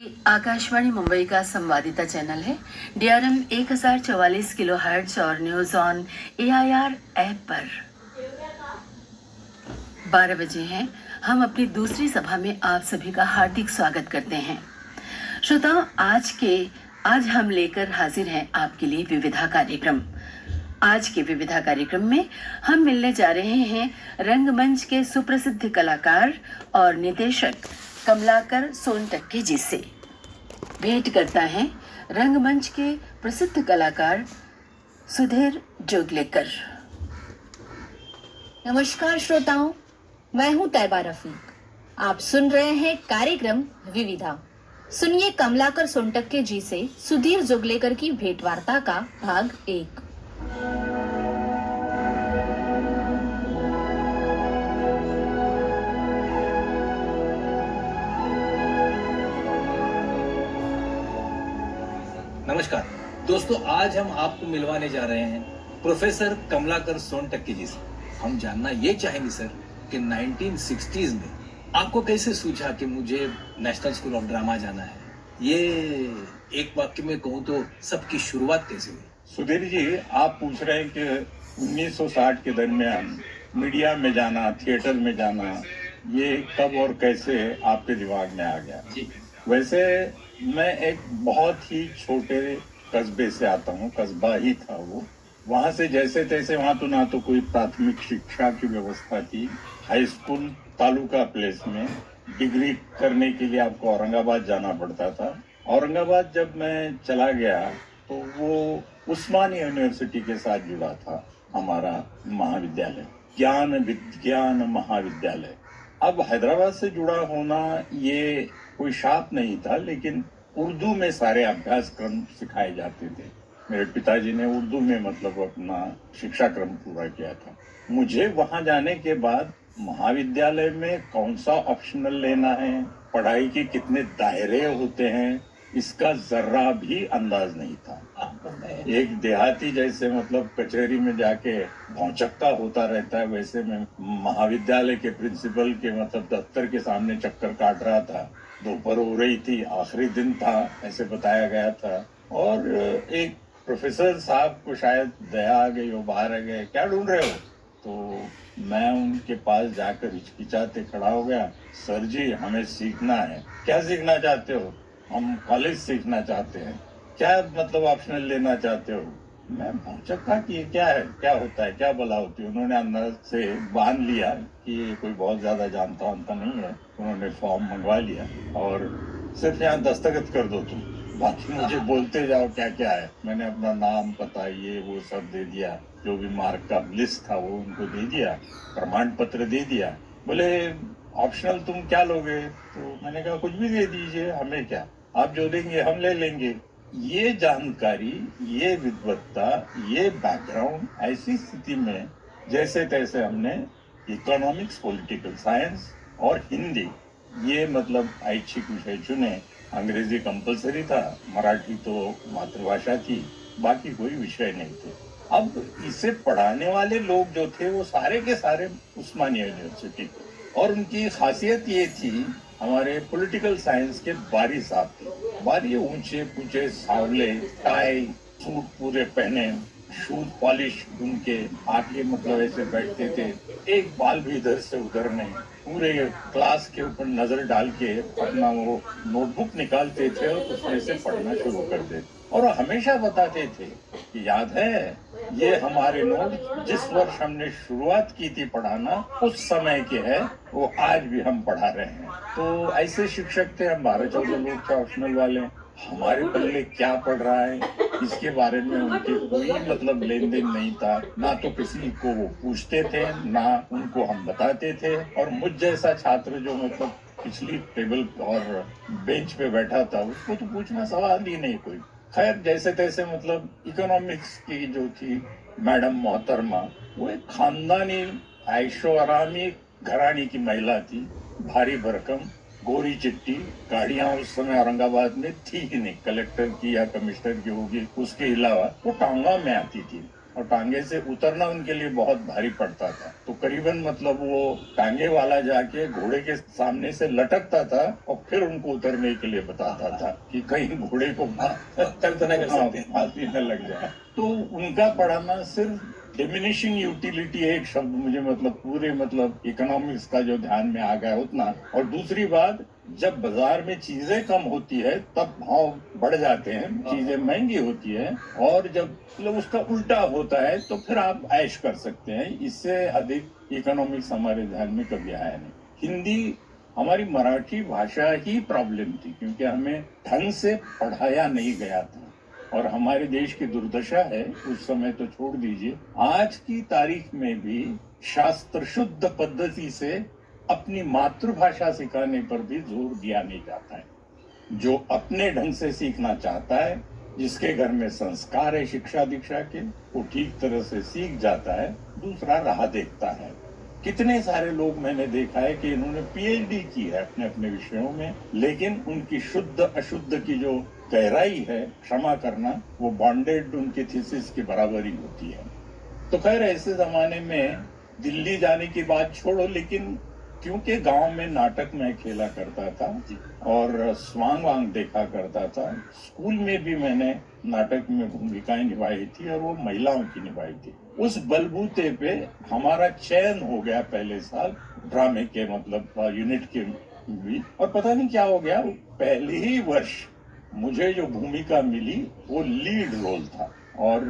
आकाशवाणी मुंबई का संवादिता चैनल है। DRM 1044 kilohertz और न्यूज ऑन AIR ऐप पर 12 बजे हैं। हम अपनी दूसरी सभा में आप सभी का हार्दिक स्वागत करते हैं। श्रोताओं, आज हम लेकर हाजिर हैं आपके लिए विविधा कार्यक्रम। आज के विविधा कार्यक्रम में हम मिलने जा रहे हैं रंगमंच के सुप्रसिद्ध कलाकार और निर्देशक कमलाकर सोनटक्के जी से। भेंट करता है रंगमंच के प्रसिद्ध कलाकार सुधीर जोगलेकर। नमस्कार श्रोताओं, मैं हूं तैयबा रफीक। आप सुन रहे हैं कार्यक्रम विविधा। सुनिए कमलाकर सोनटक्के जी से सुधीर जोगलेकर की भेंटवार्ता का भाग 1। नमस्कार दोस्तों, आज हम आपको मिलवाने जा रहे हैं प्रोफेसर कमलाकर सोनटक्के जी से। हम जानना ये चाहेंगे सर कि 1960s में आपको कैसे सूझा कि मुझे नेशनल स्कूल ऑफ ड्रामा जाना है। ये एक वाक्य में कहूँ तो सबकी शुरुआत कैसे हुई? सुधीर जी, आप पूछ रहे हैं कि 1960 के दरमियान मीडिया में जाना, थिएटर में जाना, ये कब और कैसे आपके दिमाग में आ गया? जी। वैसे मैं एक बहुत ही छोटे कस्बे से आता हूँ, कस्बा ही था वो। वहाँ से जैसे तैसे, वहाँ तो ना तो कोई प्राथमिक शिक्षा की व्यवस्था थी। हाई स्कूल तालुका प्लेस में, डिग्री करने के लिए आपको औरंगाबाद जाना पड़ता था। औरंगाबाद जब मैं चला गया तो वो उस्मानी यूनिवर्सिटी के साथ जुड़ा था हमारा महाविद्यालय, ज्ञान विज्ञान महाविद्यालय। अब हैदराबाद से जुड़ा होना ये कोई शाप नहीं था, लेकिन उर्दू में सारे अभ्यासक्रम सिखाए जाते थे। मेरे पिताजी ने उर्दू में मतलब अपना शिक्षा क्रम पूरा किया था। मुझे वहां जाने के बाद महाविद्यालय में कौन सा ऑप्शनल लेना है, पढ़ाई के कितने दायरे होते हैं, इसका जर्रा भी अंदाज नहीं था। एक देहाती जैसे मतलब कचहरी में जाके भौचक्का होता रहता है, वैसे मैं महाविद्यालय के प्रिंसिपल के मतलब दफ्तर के सामने चक्कर काट रहा था। दोपहर हो रही थी, आखिरी दिन था, ऐसे बताया गया था। और एक प्रोफेसर साहब को शायद दया आ गई, वो बाहर आ गए, क्या ढूंढ रहे हो? तो मैं उनके पास जाकर हिचकिचाते खड़ा हो गया, सर जी हमें सीखना है। क्या सीखना चाहते हो? हम कॉलेज सीखना चाहते हैं। क्या मतलब ऑप्शनल लेना चाहते हो? मैं भौचक्का कि ये क्या है, क्या होता है, क्या भला होती है। उन्होंने अंदर से बांध लिया कि ये कोई बहुत ज्यादा जानता वानता नहीं है। उन्होंने फॉर्म मंगवा लिया और सिर्फ यहाँ दस्तखत कर दो तुम, बाकी मुझे बोलते जाओ क्या क्या है। मैंने अपना नाम, पता, ये वो सब दे दिया, जो भी मार्क का लिस्ट था वो उनको दे दिया, प्रमाण पत्र दे दिया। बोले ऑप्शनल तुम क्या लोगे? तो मैंने कहा कुछ भी दे दीजिए, हमें क्या, आप जो देंगे हम ले लेंगे। ये जानकारी, ये विद्वत्ता, ये बैकग्राउंड, ऐसी स्थिति में जैसे तैसे हमने इकोनॉमिक्स, पॉलिटिकल साइंस और हिंदी, ये मतलब ऐच्छिक विषय चुने। अंग्रेजी कंपलसरी था, मराठी तो मातृभाषा थी, बाकी कोई विषय नहीं थे। अब इसे पढ़ाने वाले लोग जो थे वो सारे के सारे उस्मानिया यूनिवर्सिटी के, और उनकी खासियत ये थी, हमारे पॉलिटिकल साइंस के बारी साहब थे। बारी ऊंचे पूछे, सावले, टाई, सूट पूरे पहने, शूज पॉलिश उनके, आके मतलब ऐसे बैठते थे, एक बाल भी इधर से उधर नहीं। पूरे क्लास के ऊपर नजर डाल के अपना वो नोटबुक निकालते थे और उसमें से पढ़ना शुरू कर देते। और हमेशा बताते थे कि याद है, ये हमारे नोट जिस वर्ष हमने शुरुआत की थी पढ़ाना, उस समय के है, वो आज भी हम पढ़ा रहे हैं। तो ऐसे शिक्षक थे। हम 12-14 लोग थे ऑप्शनल वाले। हमारे पल्ले क्या पढ़ रहा है इसके बारे में उनके कोई मतलब लेन देन नहीं था। ना तो किसी को वो पूछते थे, ना उनको हम बताते थे। और मुझ जैसा छात्र जो मतलब पिछली टेबल और बेंच पे बैठा था, उसको तो पूछना सवाल ही नहीं कोई। खैर जैसे तैसे मतलब इकोनॉमिक्स की जो थी मैडम मोहतरमा, वो एक खानदानी ऐशो आरामी घरानी की महिला थी, भारी भरकम, गोरी चिट्टी। गाड़ियां उस समय औरंगाबाद में थी ही नहीं, कलेक्टर की या कमिश्नर की होगी, उसके अलावा वो टांगा में आती थी। और टांगे से उतरना उनके लिए बहुत भारी पड़ता था। तो करीबन मतलब वो टांगे वाला जाके घोड़े के सामने से लटकता था और फिर उनको उतरने के लिए बताता था कि कहीं घोड़े को तब तो नहीं कर सकते। फांसी न लग जाए। तो उनका पढ़ाना सिर्फ डिमिनिशिंग यूटिलिटी है, एक शब्द मुझे मतलब पूरे मतलब इकोनॉमिक्स का जो ध्यान में आ गया उतना। और दूसरी बात, जब बाजार में चीजें कम होती है तब भाव बढ़ जाते हैं, चीजें महंगी होती है, और जब मतलब उसका उल्टा होता है तो फिर आप ऐश कर सकते हैं। इससे अधिक इकोनॉमिक्स हमारे ध्यान में कभी आया नहीं। हिंदी, हमारी मराठी भाषा ही प्रॉब्लम थी क्योंकि हमें ढंग से पढ़ाया नहीं गया था। और हमारे देश की दुर्दशा है, उस समय तो छोड़ दीजिए, आज की तारीख में भी शास्त्र शुद्ध पद्धति से अपनी मातृभाषा सिखाने पर भी जोर दिया नहीं जाता है। जो अपने ढंग से सीखना चाहता है, जिसके घर में संस्कार है शिक्षा दीक्षा के, वो ठीक तरह से सीख जाता है, दूसरा राह देखता है। कितने सारे लोग मैंने देखा है कि इन्होंने पीएचडी की है अपने अपने विषयों में, लेकिन उनकी शुद्ध अशुद्ध की जो गहराई है, क्षमा करना, वो बॉन्डेड उनकी थीसिस की बराबरी होती है। तो खैर ऐसे जमाने में दिल्ली जाने की बात छोड़ो, लेकिन क्योंकि गांव में नाटक मैं खेला करता था और स्वांग वांग देखा करता था, स्कूल में भी मैंने नाटक में भूमिकाएं निभाई थी और वो महिलाओं की निभाई थी। उस बलबूते पे हमारा चयन हो गया पहले साल ड्रामे के मतलब यूनिट के भी, और पता नहीं क्या हो गया, पहले ही वर्ष मुझे जो भूमिका मिली वो लीड रोल था। और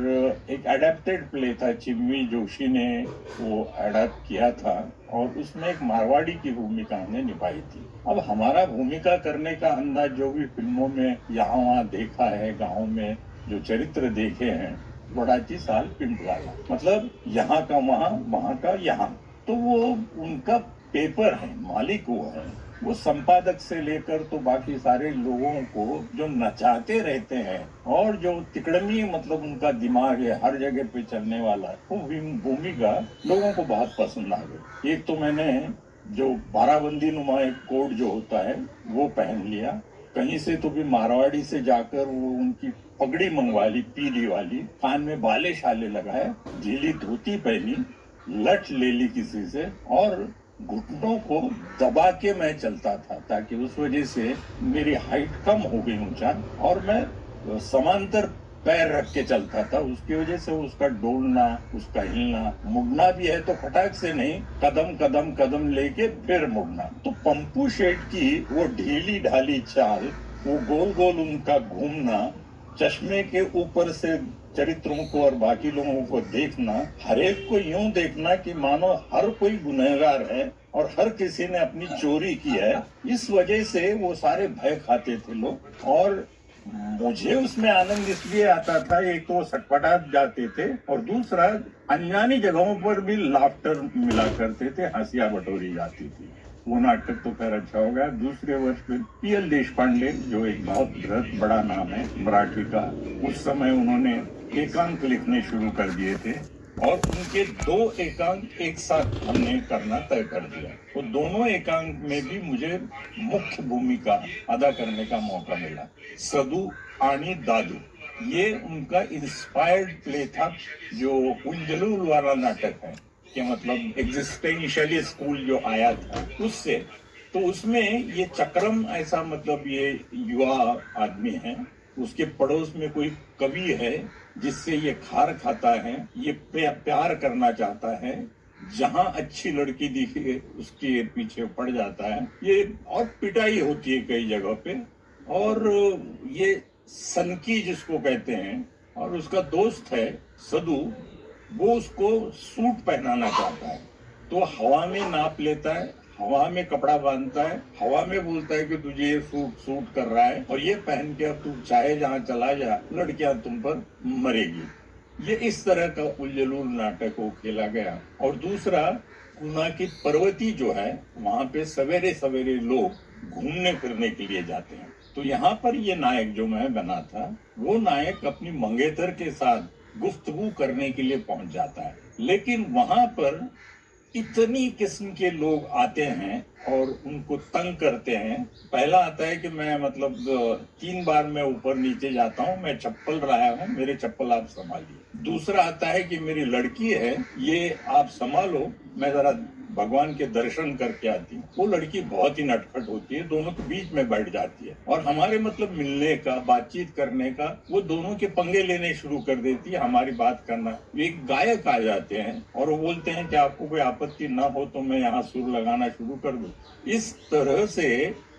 एक एडेप्टेड प्ले था, चिम्मी जोशी ने वो एडेप्ट किया था और उसमें एक मारवाड़ी की भूमिका हमने निभाई थी। अब हमारा भूमिका करने का अंदाज जो भी फिल्मों में यहाँ वहाँ देखा है, गाँव में जो चरित्र देखे हैं, बड़ाची साल पिंड वाला, मतलब यहाँ का वहाँ, वहाँ का यहाँ। तो वो उनका पेपर है, मालिक वो है, वो संपादक से लेकर तो बाकी सारे लोगों को जो नचाते रहते हैं और जो तिकड़मी मतलब उनका दिमाग है हर जगह पे चलने वाला, वो भूमिका लोगों को बहुत पसंद आ गई। एक तो मैंने जो बाराबंदी नुमा एक कोट जो होता है वो पहन लिया, कहीं से तो भी मारवाड़ी से जाकर वो उनकी पगड़ी मंगवा ली पीली वाली, कान में बाले शाले लगाए, ढीली धोती पहनी, लठ ले ली किसी से और घुटनों को दबा के मैं चलता था, ताकि उस वजह से मेरी हाइट कम हो गई ऊंचा और मैं समांतर पैर रख के चलता था। उसकी वजह से उसका डोलना, उसका हिलना, मुड़ना भी है तो फटाक से नहीं, कदम कदम कदम लेके फिर मुड़ना। तो पंपू शेठ की वो ढीली ढाली चाल, वो गोल गोल उनका घूमना, चश्मे के ऊपर से चरित्रों को और बाकी लोगों को देखना, हर एक को यूं देखना कि मानो हर कोई गुनहगार है और हर किसी ने अपनी चोरी की है। इस वजह से वो सारे भय खाते थे लोग और मुझे उसमें आनंद इसलिए आता था, एक तो सटपटा जाते थे और दूसरा अनजानी जगहों पर भी लाफ्टर मिला करते थे, हंसियां बटोरी जाती थी। वो नाटक तो खैर अच्छा हो गया। दूसरे वर्ष में पीएल देशपांडे, जो एक बहुत बड़ा नाम है मराठी का, उस समय उन्होंने एकांक लिखने शुरू कर दिए थे और उनके 2 एकांक एक साथ हमने करना तय कर दिया। तो दोनों एकांक में भी मुझे मुख्य भूमिका अदा करने का मौका मिला। सदू आणि दादू, ये उनका इंस्पायर्ड प्ले था, जो उंजलूल वाला नाटक है कि मतलब एग्जिस्टेंशियली स्कूल जो आया था उससे। तो उसमें ये चक्रम ऐसा मतलब ये युवा आदमी है, उसके पड़ोस में कोई कवि है जिससे ये खार खाता है, ये प्यार करना चाहता है, जहां अच्छी लड़की दिखे उसके पीछे पड़ जाता है, ये और पिटाई होती है कई जगह पे। और ये सनकी जिसको कहते हैं, और उसका दोस्त है सदू, वो उसको सूट पहनाना चाहता है, तो हवा में नाप लेता है, हवा में कपड़ा बांधता है, हवा में बोलता है कि तुझे ये सूट कर रहा है और ये पहन के अब तू चाहे जहाँ चला जा, लड़कियां तुम पर मरेगी। ये इस तरह का उल्जलूल नाटक वो खेला गया। और दूसरा, गुना की पर्वती जो है, वहां पे सवेरे सवेरे लोग घूमने फिरने के लिए जाते हैं। तो यहाँ पर ये नायक जो मैं बना था, वो नायक अपनी मंगेतर के साथ गुफ्तगू करने के लिए पहुंच जाता है, लेकिन वहां पर इतनी किस्म के लोग आते हैं और उनको तंग करते हैं। पहला आता है कि मैं मतलब 3 बार मैं ऊपर नीचे जाता हूँ, मैं चप्पल लाया हूँ, मेरे चप्पल आप संभालिए। दूसरा आता है कि मेरी लड़की है, ये आप संभालो, मैं जरा भगवान के दर्शन करके आती हूँ। वो लड़की बहुत ही नटखट होती है, दोनों के बीच में बैठ जाती है और हमारे मतलब मिलने का, बातचीत करने का, वो दोनों के पंगे लेने शुरू कर देती है, हमारी बात करना। एक गायक आ जाते हैं और वो बोलते हैं कि आपको कोई आपत्ति ना हो तो मैं यहाँ सुर लगाना शुरू कर दूं। इस तरह से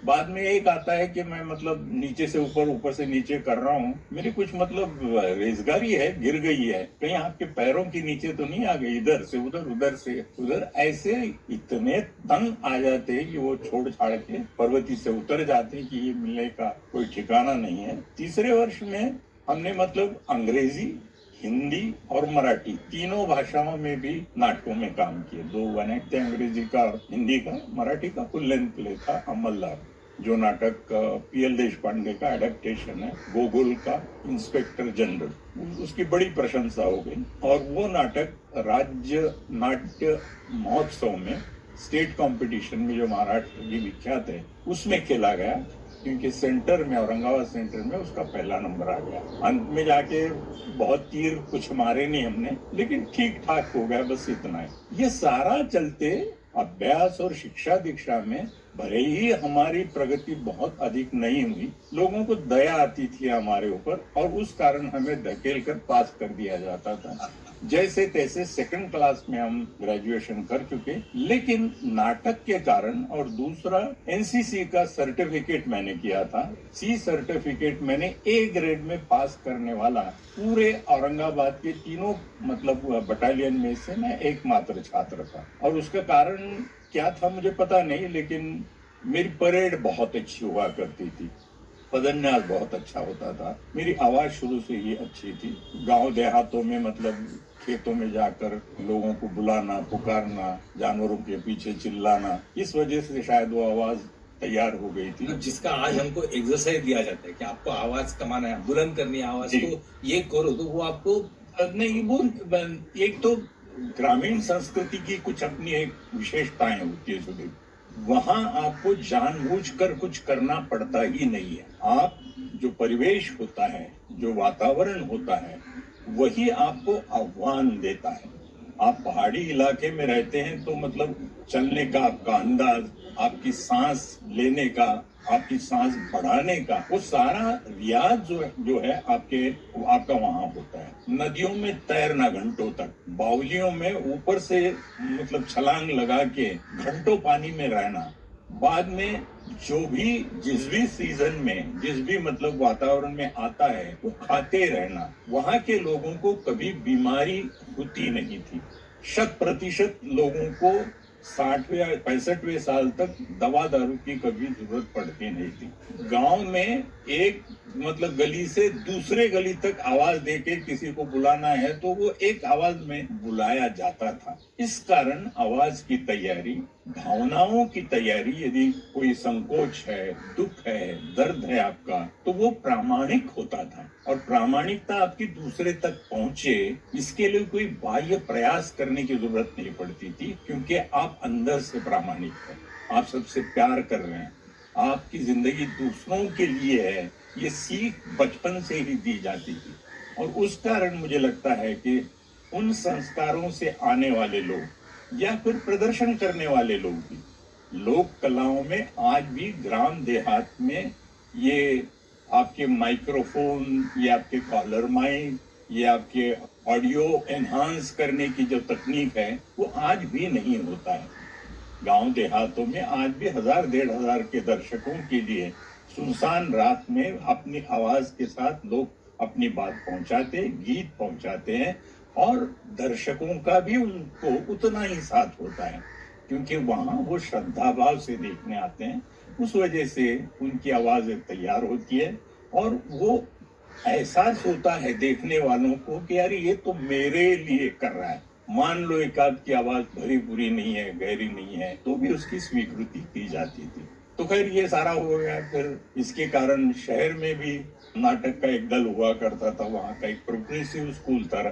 बाद में एक आता है कि मैं मतलब नीचे से ऊपर, ऊपर से नीचे कर रहा हूँ, मेरी कुछ मतलब रेजगारी है, गिर गई है, कहीं आपके पैरों के नीचे तो नहीं आ गई, इधर से उधर, उधर से उधर। ऐसे इतने तंग आ जाते हैं कि वो छोड़ छाड़ के पर्वती से उतर जाते हैं कि ये मिलने का कोई ठिकाना नहीं है। तीसरे वर्ष में हमने मतलब अंग्रेजी, हिंदी और मराठी तीनों भाषाओं में भी नाटकों में काम किए। 2 वन थे, अंग्रेजी का और हिंदी का। मराठी का फुल लेंथ प्ले था अमलदार, जो नाटक पीएल देशपांडे का एडेप्टेशन है, गोगोल का इंस्पेक्टर जनरल। उसकी बड़ी प्रशंसा हो गई और वो नाटक राज्य नाट्य महोत्सव में, स्टेट कंपटीशन में जो महाराष्ट्र की विख्यात है, उसमें खेला गया, क्योंकि सेंटर में, औरंगाबाद सेंटर में उसका पहला नंबर आ गया। अंत में जाके बहुत तीर कुछ मारे नहीं हमने, लेकिन ठीक ठाक हो गया, बस इतना है। ये सारा चलते अभ्यास और शिक्षा दीक्षा में भले ही हमारी प्रगति बहुत अधिक नहीं हुई, लोगों को दया आती थी हमारे ऊपर और उस कारण हमें धकेल कर पास कर दिया जाता था। जैसे तैसे 2nd क्लास में हम ग्रेजुएशन कर चुके, लेकिन नाटक के कारण और दूसरा एनसीसी का सर्टिफिकेट मैंने किया था। सी सर्टिफिकेट मैंने A ग्रेड में पास करने वाला पूरे औरंगाबाद के तीनों मतलब बटालियन में से मैं एकमात्र छात्र था। और उसका कारण क्या था मुझे पता नहीं, लेकिन मेरी परेड बहुत अच्छी हुआ करती थी, पदन्यास बहुत अच्छा होता था, मेरी आवाज शुरू से ही अच्छी थी। गांव देहातों में मतलब खेतों में जाकर लोगों को बुलाना, पुकारना, जानवरों के पीछे चिल्लाना, इस वजह से शायद वो आवाज तैयार हो गई थी। जिसका आज हमको एक्सरसाइज दिया जाता है कि आपको आवाज कमाना है, बुलंद करनी है आवाज को, ये करो, तो वो आपको नहीं, वो एक तो ग्रामीण संस्कृति की कुछ अपनी एक विशेषताएं होती है सुधीर। वहां आपको जानबूझकर कुछ करना पड़ता ही नहीं है। आप जो परिवेश होता है, जो वातावरण होता है, वही आपको आह्वान देता है। आप पहाड़ी इलाके में रहते हैं तो मतलब चलने का आपका अंदाज, आपकी सांस लेने का, आपकी सांस बढ़ाने का, वो सारा रियाज जो है आपका वहां होता है। नदियों में तैरना घंटों तक, बावलियों में ऊपर से मतलब छलांग लगा के घंटों पानी में रहना, बाद में जो भी जिस भी सीजन में जिस भी मतलब वातावरण में आता है वो खाते रहना। वहां के लोगों को कभी बीमारी होती नहीं थी। 100% लोगों को 60वें या 65वें साल तक दवा दारू की कभी जरूरत पड़ती नहीं थी। गांव में एक मतलब गली से दूसरे गली तक आवाज देके किसी को बुलाना है तो वो एक आवाज में बुलाया जाता था। इस कारण आवाज की तैयारी, भावनाओं की तैयारी, यदि कोई संकोच है, दुख है, दर्द है आपका, तो वो प्रामाणिक होता था। और प्रामाणिकता आपकी दूसरे तक पहुंचे, इसके लिए कोई बाह्य प्रयास करने की जरूरत नहीं पड़ती थी, क्योंकि आप अंदर से प्रामाणिक हैं, आप सबसे प्यार कर रहे हैं, आपकी जिंदगी दूसरों के लिए है। ये सीख बचपन से ही दी जाती थी। और उस कारण मुझे लगता है कि उन संस्कारों से आने वाले लोग या फिर प्रदर्शन करने वाले लोग भी लोक कलाओं में आज भी ग्राम देहात में ये आपके माइक्रोफोन, ये आपके कॉलर माइक, ये आपके ऑडियो एनहांस करने की जो तकनीक है वो आज भी नहीं होता है। गांव देहातों में आज भी 1000-1500 के दर्शकों के लिए सुनसान रात में अपनी आवाज के साथ लोग अपनी बात पहुंचाते, गीत पहुंचाते हैं और दर्शकों का भी उनको उतना ही साथ होता है, क्योंकि वहां वो श्रद्धा भाव से देखने आते हैं। उस वजह से उनकी आवाजें तैयार होती है और वो एहसास होता है देखने वालों को कि यार ये तो मेरे लिए कर रहा है। मान लो एक आध की आवाज भरी पूरी नहीं है, गहरी नहीं है, तो भी उसकी स्वीकृति की जाती थी। तो खैर ये सारा हो गया। फिर इसके कारण शहर में भी नाटक का एक दल हुआ करता था, वहाँ का एक प्रोग्रेसिव स्कूल था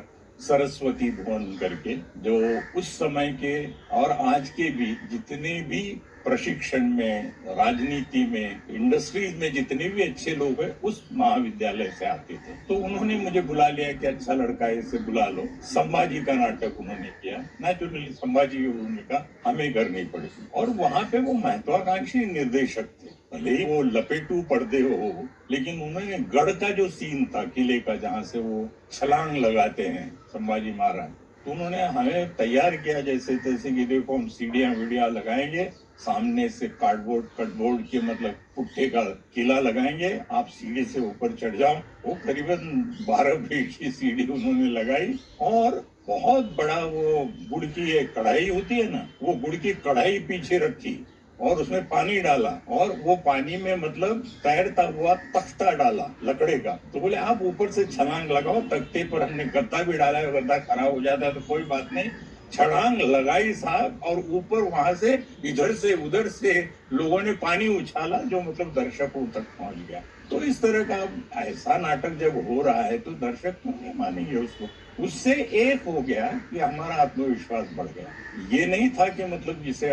सरस्वती भुवन करके, जो उस समय के और आज के भी जितने भी प्रशिक्षण में, राजनीति में, इंडस्ट्रीज में जितने भी अच्छे लोग हैं उस महाविद्यालय से आते थे। तो उन्होंने मुझे बुला लिया कि अच्छा लड़का है, इसे बुला लो। संभाजी का नाटक उन्होंने किया। नेचुरली संभाजी की भूमिका हमें करनी पड़ी और वहां पे वो महत्वाकांक्षी निर्देशक थे। भले ही वो लपेटू पर्दे हो, लेकिन उन्होंने गढ़ का जो सीन था, किले का, जहाँ से वो छलांग लगाते हैं संभाजी महाराज, तो उन्होंने हमें तैयार किया जैसे तैसे कि देखो हम सीढ़ियां वीडियां लगाएंगे, सामने से कार्डबोर्ड कटबोर्ड के मतलब पुट्ठे का किला लगाएंगे, आप सीढ़ी से ऊपर चढ़ जाओ। वो करीबन 12 फीट की सीढ़ी उन्होंने लगाई और बहुत बड़ा वो गुड़ की एक कढ़ाई होती है ना, वो गुड़ की कढ़ाई पीछे रखी और उसमें पानी डाला और वो पानी में मतलब तैरता हुआ तख्ता डाला लकड़े का। तो बोले आप ऊपर से छलांग लगाओ। तख्ते पर हमने गद्दा भी डाला है, गद्दा खराब हो जाता है तो कोई बात नहीं। छलांग लगाई साहब और ऊपर वहां से इधर से उधर से लोगों ने पानी उछाला जो मतलब दर्शकों तक पहुंच गया। तो इस तरह का ऐसा नाटक जब हो रहा है तो दर्शक क्यों नहीं मानेंगे उसको। उससे एक हो गया कि हमारा आत्मविश्वास बढ़ गया। ये नहीं था कि मतलब जिसे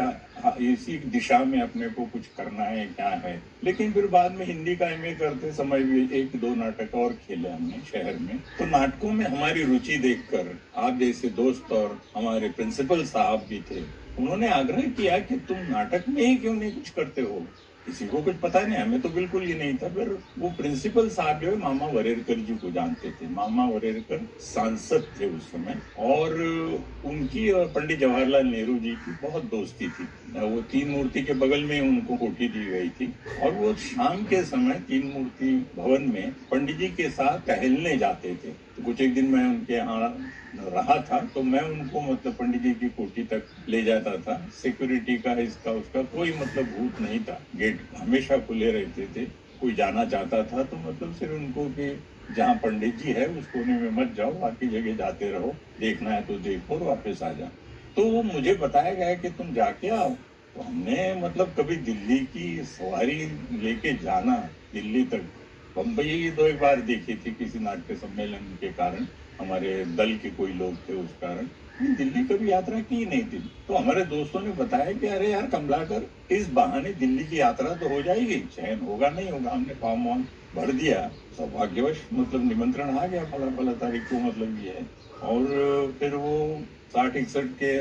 इसी दिशा में अपने को कुछ करना है क्या है। लेकिन फिर बाद में हिंदी का एमए करते समय भी 1-2 नाटक और खेले हमने शहर में। तो नाटकों में हमारी रुचि देखकर आप जैसे दोस्त और हमारे प्रिंसिपल साहब भी थे, उन्होंने आग्रह किया कि तुम नाटक में ही क्यों नहीं कुछ करते हो। किसी को कुछ पता नहीं, हमें तो बिल्कुल ये नहीं था। फिर वो प्रिंसिपल साहब जो है मामा वरेरकर जी को जानते थे। मामा वरेरकर सांसद थे उस समय और उनकी और पंडित जवाहरलाल नेहरू जी की बहुत दोस्ती थी। वो तीन मूर्ति के बगल में उनको कोठी दी गई थी और वो शाम के समय तीन मूर्ति भवन में पंडित जी के साथ टहलने जाते थे। तो कुछ एक दिन मैं उनके यहाँ रहा था तो मैं उनको मतलब पंडित जी की कोठी तक ले जाता था। सिक्योरिटी का इसका उसका कोई मतलब भूत नहीं था, गेट हमेशा खुले रहते थे। कोई जाना चाहता था तो मतलब सिर्फ उनको कि जहाँ पंडित जी है उस कोने में मत जाओ, बाकी जगह जाते रहो, देखना है तो देखो और वापस आ जाओ। तो वो मुझे बताया गया कि तुम जाके आओ। तो हमने मतलब कभी दिल्ली की सवारी लेके जाना दिल्ली तक, बम्बई 2 बार देखी थी किसी नाट्य सम्मेलन के कारण, हमारे दल के कोई लोग थे उस कारण। दिल्ली कभी यात्रा की नहीं थी। तो हमारे दोस्तों ने बताया कि अरे यार कमलाकर, इस बहाने दिल्ली की यात्रा तो हो जाएगी, चयन होगा नहीं होगा। हमने फॉर्म वॉर्म भर दिया, सौभाग्यवश मतलब निमंत्रण आ गया फला तारीख को, मतलब ये है। और फिर वो 60-61 के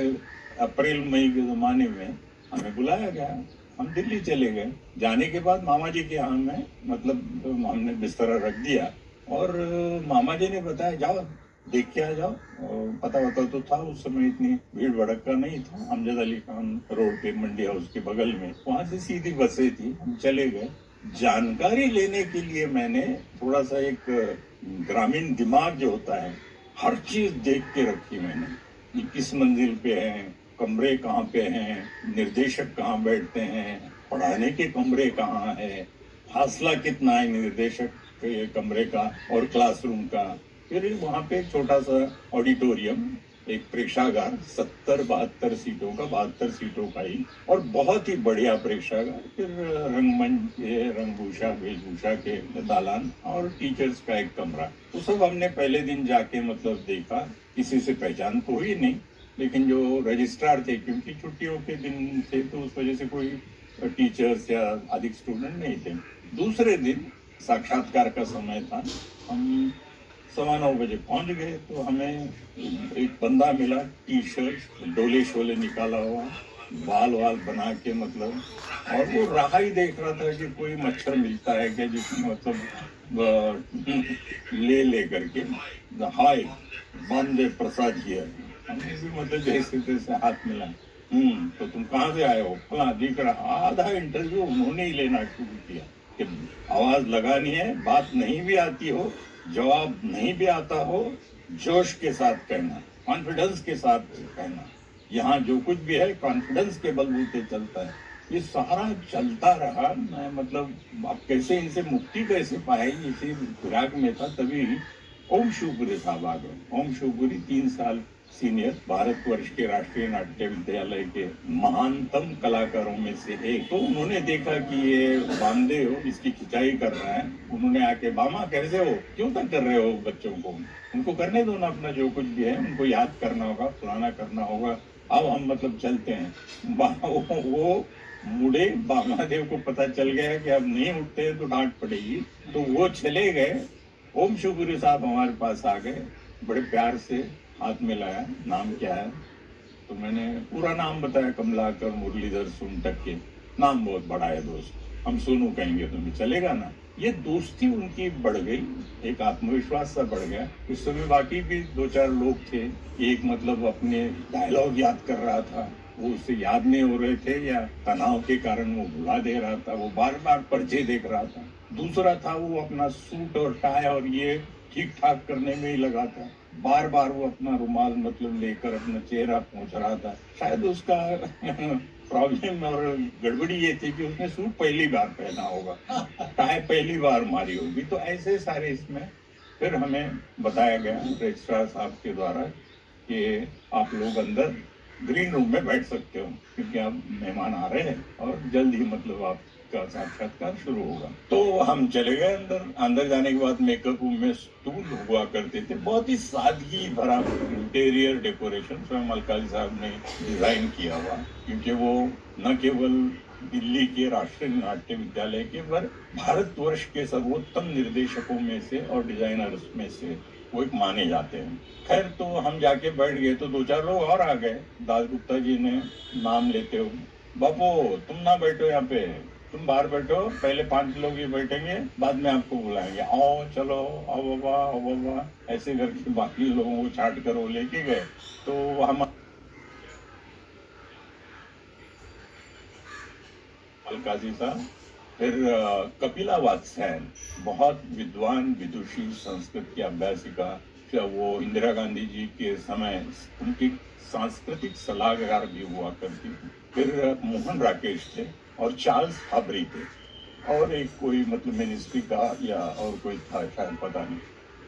अप्रैल मई के जमाने में हमें बुलाया गया, हम दिल्ली चले गए। जाने के बाद मामा जी के यहाँ में मतलब हमने बिस्तरा रख दिया और मामा जी ने बताया जाओ देख के आ जाओ। पता तो था उस समय, इतनी भीड़ भड़का नहीं था। अमजद अली खान रोड पे मंडी हाउस के बगल में, वहां से सीधी बसें थी, हम चले गए। जानकारी लेने के लिए मैंने थोड़ा सा एक ग्रामीण दिमाग जो होता है, हर चीज देख के रखी मैंने कि किस मंजिल पे है, कमरे कहाँ पे हैं, निर्देशक कहाँ बैठते हैं, पढ़ाने के कमरे कहाँ है, फासला कितना है निर्देशक के कमरे का और क्लासरूम का। फिर वहाँ पे एक छोटा सा ऑडिटोरियम, एक प्रेक्षागार 70-72 सीटों का, 72 सीटों का ही, और बहुत ही बढ़िया प्रेक्षागार। फिर रंगमंच, रंगभूषा वेशभूषा के दालान और टीचर्स का एक कमरा। तो सब हमने पहले दिन जाके मतलब देखा। किसी से पहचान तो हुई नहीं, लेकिन जो रजिस्ट्रार थे, क्योंकि छुट्टियों के दिन थे तो उस वजह से कोई टीचर्स या अधिक स्टूडेंट नहीं थे। दूसरे दिन साक्षात्कार का समय था, हम 9:15 बजे पहुंच गए। तो हमें एक बंदा मिला, टी शर्ट डोले शोले निकाला हुआ, बाल वाल बना के मतलब, और वो राह ही देख रहा था कि कोई मच्छर मिलता है क्या जिसमें मतलब ले करके हाय बामदेव प्रसाद जी है। हमने भी मतलब जैसे तैसे हाथ मिला। तो तुम कहाँ से आए हो? फला दिख रहा। आधा इंटरव्यू उन्होंने ही लेना शुरू किया कि आवाज लगानी है, बात नहीं भी आती हो, जवाब नहीं भी आता हो, जोश के साथ कहना, कॉन्फिडेंस के साथ कहना। यहाँ जो कुछ भी है कॉन्फिडेंस के बलबूते चलता है। ये सारा चलता रहा। मैं मतलब अब कैसे इनसे मुक्ति कैसे पाए, इसी फिराक में था। तभी ओम शिवपुरी साहब आ गए। ओम शिवपुरी 3 साल सीनियर भारतवर्ष के राष्ट्रीय नाट्य विद्यालय के महानतम कलाकारों में से एक। तो उन्होंने देखा कि ये बांधे हो, इसकी खिंचाई कर रहा है। उन्होंने आके, मामा कैसे हो, क्यों तक कर रहे हो बच्चों को, उनको करने दो ना, अपना जो कुछ भी है उनको याद करना होगा, पुराना करना होगा, अब हम मतलब चलते हैं। वो मुड़े, बामादेव को पता चल गया कि अब नहीं उठते हैं तो डांट पड़ेगी, तो वो चले गए। ओम शुक्र साहब हमारे पास आ गए, बड़े प्यार से हाथ में लाया, नाम क्या है, तो मैंने पूरा नाम बताया, कमलाकर मुरलीधर सोनटक्के। नाम बहुत बड़ा है दोस्त, हम सोनू कहेंगे तुम्हें, चलेगा ना। ये दोस्ती उनकी बढ़ गई, एक आत्मविश्वास सा बढ़ गया। उस समय बाकी भी 2-4 लोग थे, एक मतलब अपने डायलॉग याद कर रहा था, वो उससे याद नहीं हो रहे थे या तनाव के कारण वो भुला दे रहा था, वो बार बार पर्चे देख रहा था। दूसरा था वो अपना सूट और टाई और ये ठीक ठाक करने में ही लगा था, बार बार वो अपना रुमाल मतलब लेकर अपना चेहरा पोंछ रहा था। शायद उसका प्रॉब्लम और गड़बड़ी ये थी कि उसने सूट पहली बार पहना होगा, टाई पहली बार मारी होगी। तो ऐसे सारे इसमें फिर हमें बताया गया रजिस्ट्रार साहब के द्वारा कि आप लोग अंदर ग्रीन रूम में बैठ सकते हो, क्योंकि आप मेहमान आ रहे हैं और जल्द ही मतलब आपका साक्षात्कार शुरू होगा। तो हम चले गए अंदर। अंदर जाने के बाद मेकअप रूम में स्टूल हुआ करते थे, बहुत ही सादगी भरा इंटीरियर डेकोरेशन स्वयं अलकाजी साहब ने डिजाइन किया हुआ, क्योंकि वो न केवल दिल्ली के राष्ट्रीय नाट्य विद्यालय के पर भारतवर्ष के सर्वोत्तम निर्देशकों में से और डिजाइनर्स में से वो एक माने जाते हैं। खैर, तो हम जाके बैठ गए तो 2-4 लोग और आ गए। दासगुप्ता जी ने नाम लेते हो, बापू तुम ना बैठो यहाँ पे, तुम बाहर बैठो, पहले 5 लोग ये बैठेंगे, बाद में आपको बुलाएंगे, आओ चलो, आओ बाबा, आओ बाबा, ऐसे करके बाकी लोगों को छाट कर वो लेके गए। तो हम अलकाजी साहब, फिर कपिला वात्स्यायन, बहुत विद्वान विदुषी, संस्कृत की अभ्यासिका, वो इंदिरा गांधी जी के समय उनकी सांस्कृतिक सलाहकार भी हुआ करती थी। फिर मोहन राकेश थे और चार्ल्स फाबरी थे, और एक कोई मतलब मिनिस्ट्री का या और कोई था शायद, पता नहीं।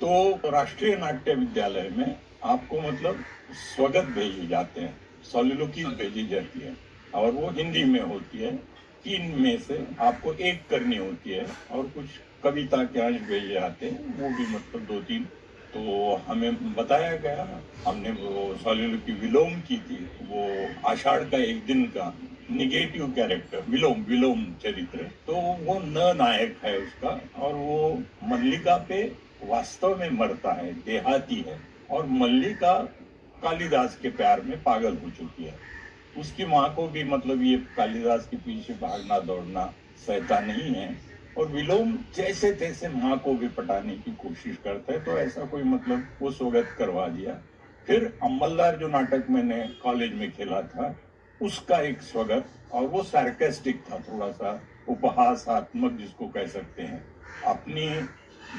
तो राष्ट्रीय नाट्य विद्यालय में आपको मतलब स्वगत भेजे जाते हैं, सोलिलोकीज भेजी जाती है, और वो हिंदी में होती है। 3 में से आपको एक करनी होती है, और कुछ कविता के अंश भेजे जाते हैं, वो भी मतलब 2-3। तो हमें बताया गया, हमने वो सोलिलोकी विलोम की थी, वो आषाढ़ का एक दिन का निगेटिव कैरेक्टर, विलोम चरित्र। तो वो न नायक है उसका, और वो मल्लिका पे वास्तव में मरता है, देहाती है, और मल्लिका कालिदास के प्यार में पागल हो चुकी है। उसकी माँ को भी मतलब ये कालिदास के पीछे भागना दौड़ना सहता नहीं है, और विलोम जैसे तैसे माँ को भी पटाने की कोशिश करता है। तो ऐसा कोई मतलब वो स्वगत करवा दिया। फिर अम्बलदार जो नाटक मैंने कॉलेज में खेला था, उसका एक स्वगत, और वो सार्केस्टिक था, थोड़ा सा उपहासात्मक जिसको कह सकते हैं, अपनी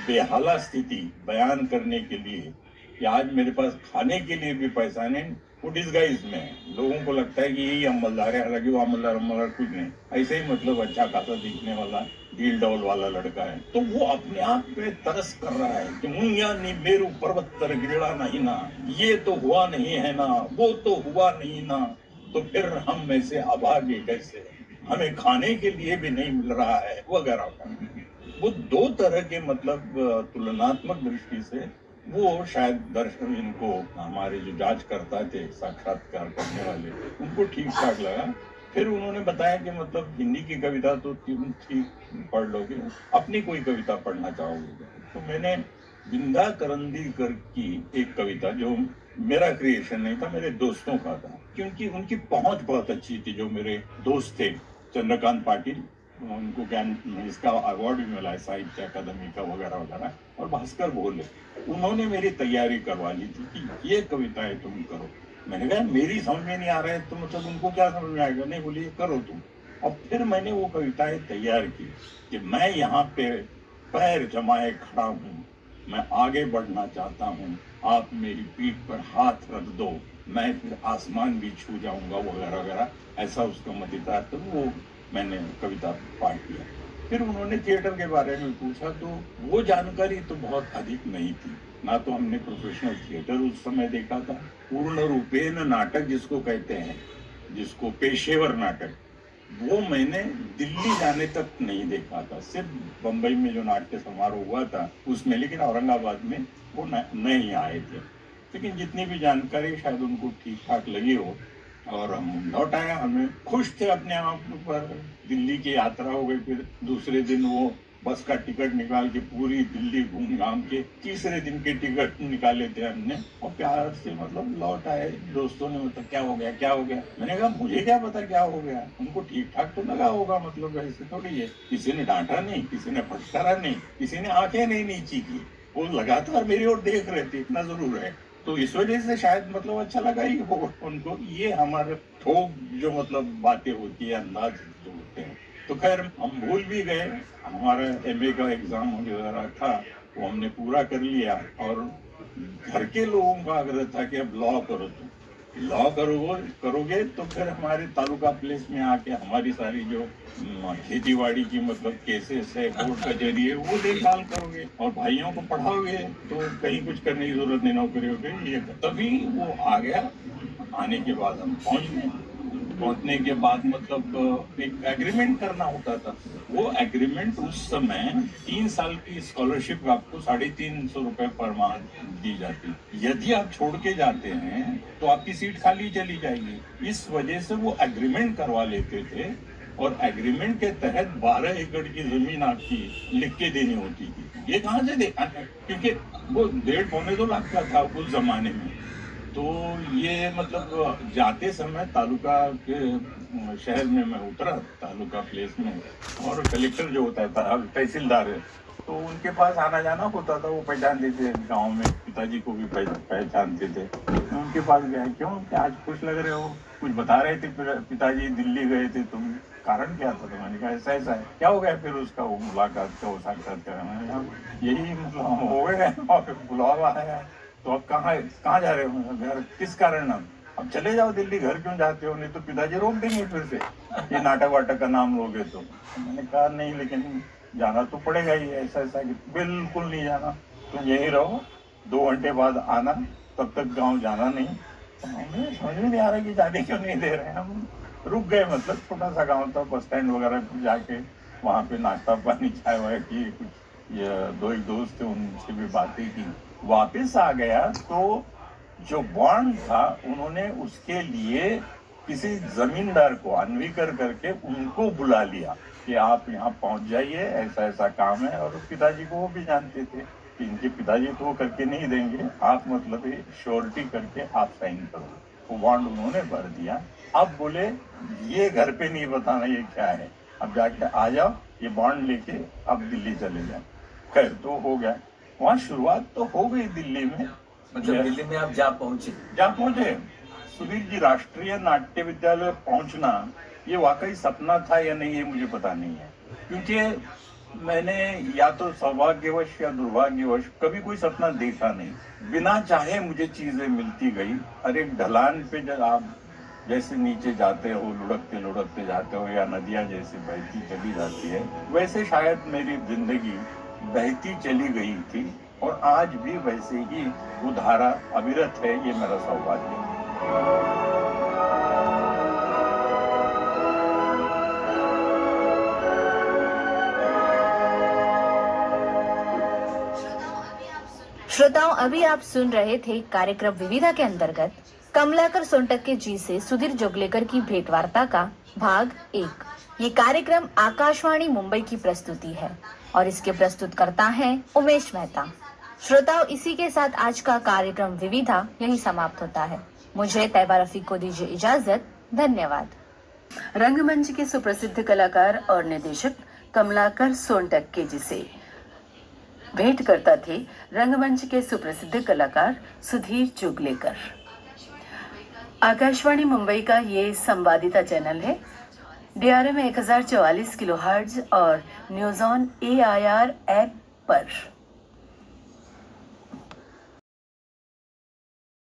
बेहाला स्थिति बयान करने के लिए कि आज मेरे पास खाने के लिए भी पैसा नहीं, वो डिस्गाइज में लोगों को लगता है कि यही अमलदार है, हालांकि वो अमलदार कुछ नहीं, ऐसे ही मतलब अच्छा खासा दिखने वाला डील डॉल वाला लड़का है। तो वो अपने आप पे तरस कर रहा है कि मुनिया नी मेरू पर्वत तर गिरा नहीं ना, ये तो हुआ नहीं है ना, वो तो हुआ नहीं ना, तो फिर हम में से अभागे कैसे, हमें खाने के लिए भी नहीं मिल रहा है वगैरह। वो 2 तरह के मतलब तुलनात्मक दृष्टि से वो शायद दर्शक, इनको हमारे जो जांच करता थे, साक्षात्कार करने वाले, उनको ठीक ठाक लगा। फिर उन्होंने बताया कि मतलब हिंदी की कविता तो तुम ठीक पढ़ लोगे, अपनी कोई कविता पढ़ना चाहोगे। तो मैंने बिंदा करंदीकर की एक कविता, जो मेरा क्रिएशन नहीं था, मेरे दोस्तों का था, क्योंकि उनकी पहुंच बहुत अच्छी थी। जो मेरे दोस्त थे, चंद्रकांत पाटिल, उनको ज्ञान इसका अवार्ड भी मिला है, साहित्य अकादमी का वगैरह वगैरह, और भास्कर भोले, उन्होंने मेरी तैयारी करवा ली थी कि ये कविताएं तुम करो। मैंने कहा मेरी समझ में नहीं आ रहा है, तो मतलब उनको क्या समझ में आएगा, नहीं बोलिए करो तुम। और फिर मैंने वो कविताएं तैयार की कि मैं यहाँ पे पैर जमाए खड़ा हूँ, मैं आगे बढ़ना चाहता हूँ, आप मेरी पीठ पर हाथ रख दो, मैं फिर आसमान भी छू जाऊंगा वगैरह वगैरह, ऐसा उसका मजेदार। तो वो मैंने कविता पाठ किया। फिर उन्होंने थिएटर के बारे में पूछा तो वो जानकारी तो बहुत अधिक नहीं थी। ना तो हमने प्रोफेशनल थिएटर उस समय देखा था, पूर्ण रूपेण नाटक जिसको कहते हैं, जिसको पेशेवर नाटक, वो मैंने दिल्ली जाने तक नहीं देखा था। सिर्फ बम्बई में जो नाट्य समारोह हुआ था उसमें, लेकिन औरंगाबाद में वो नहीं आए थे। लेकिन जितनी भी जानकारी शायद उनको ठीक ठाक लगी हो और हम लौट आए। हमें खुश थे अपने आप पर। दिल्ली की यात्रा हो गई। फिर दूसरे दिन वो बस का टिकट निकाल के पूरी दिल्ली घूम घाम के तीसरे दिन के टिकट निकाले थे हमने और प्यार से मतलब लौट आए। दोस्तों ने मतलब क्या हो गया क्या हो गया, मैंने कहा मुझे क्या पता क्या हो गया, उनको ठीक ठाक तो लगा होगा, मतलब ऐसे थोड़ी है। किसी ने डांटा नहीं, किसी ने फटकारा नहीं, किसी ने आंखें नहीं नीची की, वो लगातार मेरी ओर देख रहे थे, इतना जरूर है। तो इस वजह से शायद मतलब अच्छा लगा ही हो उनको। ये हमारे थोक जो मतलब बातें होती है, अंदाज जो होते हैं। तो खैर हम भूल भी गए। हमारा एमए का एग्जाम वगैरह था वो हमने पूरा कर लिया और घर के लोगों का आग्रह था कि अब लॉ करो। तुम लॉ करोगे तो फिर हमारे तालुका प्लेस में आके हमारी सारी जो खेतीबाड़ी की मतलब केसेस है, कोर्ट कचहरी है, वो देखभाल करोगे और भाइयों को पढ़ाओगे तो कहीं कुछ करने की जरूरत नहीं, नौकरी हो गई। ये तभी वो आ गया। आने के बाद हम पहुंच गए। पहुंचने के बाद मतलब एक एग्रीमेंट करना होता था। वो एग्रीमेंट उस समय 3 साल की स्कॉलरशिप आपको 350 रुपए पर माह दी जाती। यदि आप छोड़ के जाते हैं तो आपकी सीट खाली चली जाएगी। इस वजह से वो एग्रीमेंट करवा लेते थे और एग्रीमेंट के तहत 12 एकड़ की जमीन आपकी लिख के देनी होती थी। ये कहाँ से देखा है, क्योंकि वो 1.5-2 लाख का था उस जमाने में। तो ये मतलब जाते समय तालुका के शहर में मैं उतरा, तालुका प्लेस में, और कलेक्टर जो होता था, तहसीलदार है, तो उनके पास आना जाना होता था। वो पहचानते थे, गांव में पिताजी को भी पहचानते थे। मैं उनके पास गया, क्यों क्या आज खुश लग रहे हो, कुछ बता रहे थे पिताजी दिल्ली गए थे, तुम कारण क्या था? तो मैंने कहा ऐसा ऐसा है। क्या हो गया फिर उसका, वो मुलाकात का, वो साक्षात्कार? यही मतलब हम हो गए और बुलावा है। तो अब कहाँ जा रहे हो? घर किस कारण? अब चले जाओ दिल्ली, घर क्यों जाते हो, नहीं तो पिताजी रोक देंगे फिर से, ये नाटक वाटक का नाम लोगे तो। मैंने कहा नहीं, लेकिन जाना तो पड़ेगा ही। ऐसा ऐसा कि बिल्कुल नहीं जाना, तुम यहीं रहो, 2 घंटे बाद आना, तब तक गाँव जाना नहीं। हमें समझ में नहीं आ रहा कि जाने क्यों नहीं दे रहे। हम रुक गए, मतलब छोटा सा गाँव था, बस स्टैंड वगैरह जाके वहाँ पे नाश्ता पानी चाय वाय किए, कुछ ये 2 एक दोस्त थे उनसे भी बातें की। वापस आ गया तो जो बॉन्ड था उन्होंने उसके लिए किसी जमींदार को अनवीकर करके उनको बुला लिया कि आप यहाँ पहुंच जाइए, ऐसा ऐसा काम है। और पिताजी को वो भी जानते थे कि इनके पिताजी तो वो करके नहीं देंगे, आप मतलब श्योरिटी करके आप साइन करो। वो बॉन्ड उन्होंने भर दिया। अब बोले ये घर पे नहीं बताना ये क्या है, अब जाके आ जाओ, ये बॉन्ड लेके अब दिल्ली चले जाओ। खैर तो हो गया। वहाँ शुरुआत तो हो गई दिल्ली में। मतलब दिल्ली में आप जा पहुंचे? सुधीर जी, राष्ट्रीय नाट्य विद्यालय पहुंचना ये वाकई सपना था या नहीं, ये मुझे पता नहीं है। क्योंकि मैंने या तो सौभाग्यवश या दुर्भाग्यवश कभी कोई सपना देखा नहीं। बिना चाहे मुझे चीजें मिलती गई। और एक ढलान पे जब आप जैसे नीचे जाते हो, लुढ़कते लुढ़कते जाते हो, या नदियां जैसे बहती चली जाती है, वैसे शायद मेरी जिंदगी बहती चली गई थी। और आज भी वैसे ही वो धारा अविरत है। ये मेरा सौभाग्य है। श्रोताओं, अभी आप सुन रहे थे कार्यक्रम विविधा के अंतर्गत कमलाकर सोनटक्के जी से सुधीर जोगलेकर की भेंटवार्ता का भाग 1। ये कार्यक्रम आकाशवाणी मुंबई की प्रस्तुति है और इसके प्रस्तुतकर्ता हैं उमेश मेहता। श्रोताओं, इसी के साथ आज का कार्यक्रम विविधा यही समाप्त होता है। मुझे तैयबा रफीक को दीजिए इजाजत। धन्यवाद। रंगमंच के सुप्रसिद्ध कलाकार और निर्देशक कमलाकर सोनटक्के जी से भेंट करता थे रंगमंच के सुप्रसिद्ध कलाकार सुधीर जोगलेकर। आकाशवाणी मुंबई का ये संवादिता चैनल है। DRM 1044 किलोहर्ट्ज और न्यूज़ ऑन AIR ऐप पर।